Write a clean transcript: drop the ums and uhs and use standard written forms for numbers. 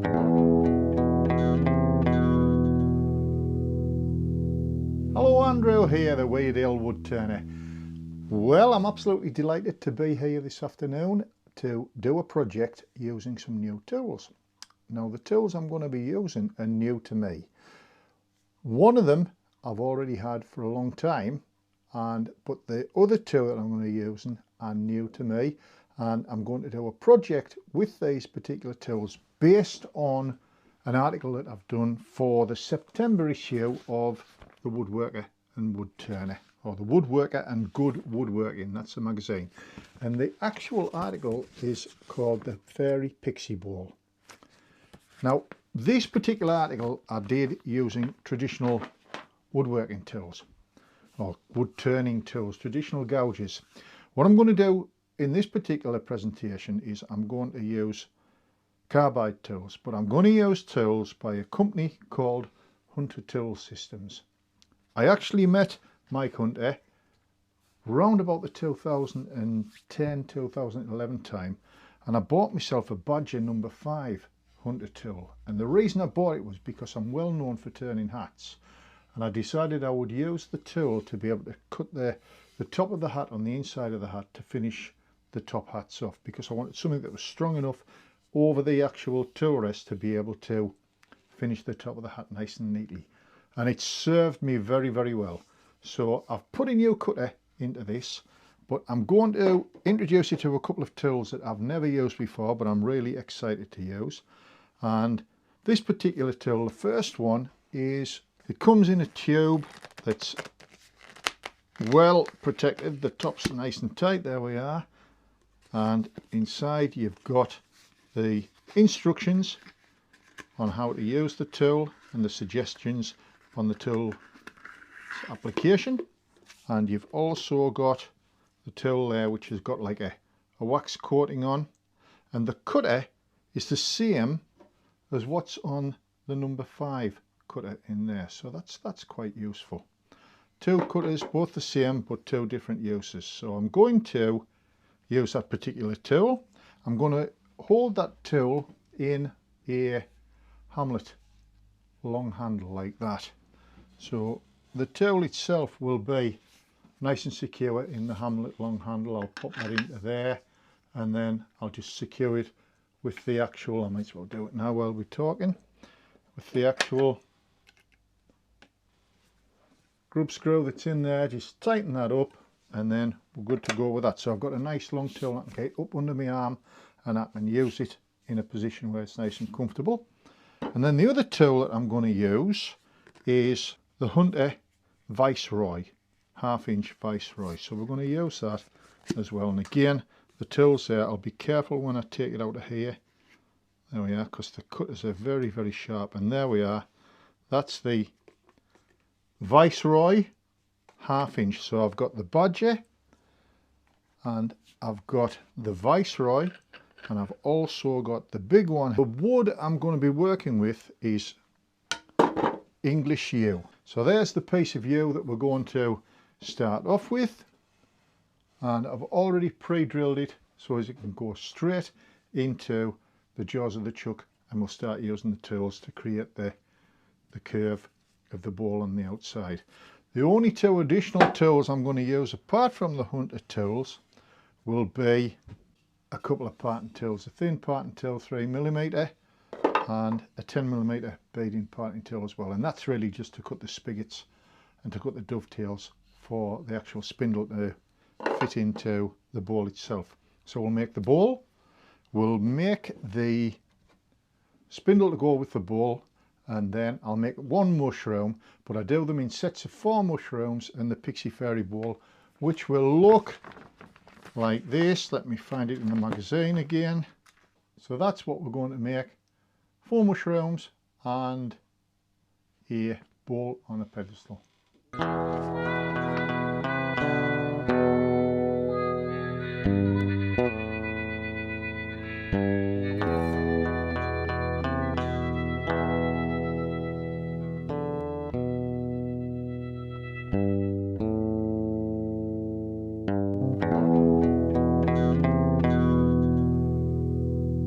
Hello, Andrew here, the Weardale wood turner. Well, I'm absolutely delighted to be here this afternoon to do a project using some new tools. Now, the tools I'm going to be using are new to me. One of them I've already had for a long time, but the other two that I'm going to be using are new to me, and I'm going to do a project with these particular tools based on an article that I've done for the September issue of the Woodworker and Wood Turner, or the Woodworker and Good Woodworking. That's the magazine, and the actual article is called the Fairy Pixie Bowl. Now, this particular article I did using traditional woodworking tools, or wood turning tools, traditional gouges. What I'm going to do in this particular presentation is I'm going to use carbide tools, but I'm going to use tools by a company called Hunter Tool Systems. I actually met Mike Hunter round about the 2010-2011 time, and I bought myself a Badger number 5 Hunter tool, and the reason I bought it was because I'm well known for turning hats, and I decided I would use the tool to be able to cut the top of the hat on the inside of the hat to finish the top hats off, because I wanted something that was strong enough over the actual tool rest to be able to finish the top of the hat nice and neatly, and it served me very, very well. So I've put a new cutter into this, but I'm going to introduce you to a couple of tools that I've never used before, but I'm really excited to use. And this particular tool, the first one, is it comes in a tube that's well protected. The top's nice and tight, there we are, and inside you've got the instructions on how to use the tool and the suggestions on the tool application, and you've also got the tool there which has got like a wax coating on, and the cutter is the same as what's on the number 5 cutter in there, so that's quite useful. Two cutters, both the same but two different uses. So I'm going to use that particular tool. I'm going to hold that tool in a Hamlet long handle like that, so the tool itself will be nice and secure in the Hamlet long handle. I'll pop that into there, and then I'll just secure it with the actual, I might as well do it now while we're talking, with the actual grub screw that's in there. Just tighten that up and then we're good to go with that. So I've got a nice long tool that I can get up under my arm, and I can use it in a position where it's nice and comfortable. And then the other tool that I'm going to use is the Hunter Viceroy, 1/2 inch Viceroy. So we're going to use that as well. And again, the tools there, I'll be careful when I take it out of here. There we are, because the cutters are very, very sharp. And there we are. That's the Viceroy 1/2 inch. So I've got the Badger, and I've got the Viceroy, and I've also got the big one. The wood I'm going to be working with is English yew. So there's the piece of yew that we're going to start off with, and I've already pre-drilled it so as it can go straight into the jaws of the chuck, and we'll start using the tools to create the curve of the bowl on the outside. The only two additional tools I'm going to use apart from the Hunter tools will be a couple of parting tools, a thin parting tool 3mm and a 10mm beading parting tool as well, and that's really just to cut the spigots and to cut the dovetails for the actual spindle to fit into the bowl itself. So we'll make the bowl, we'll make the spindle to go with the bowl, and then I'll make one mushroom, but I do them in sets of 4 mushrooms in the Pixie Fairy Bowl, which will look like this. Let me find it in the magazine again. So that's what we're going to make: 4 mushrooms and a bowl on a pedestal.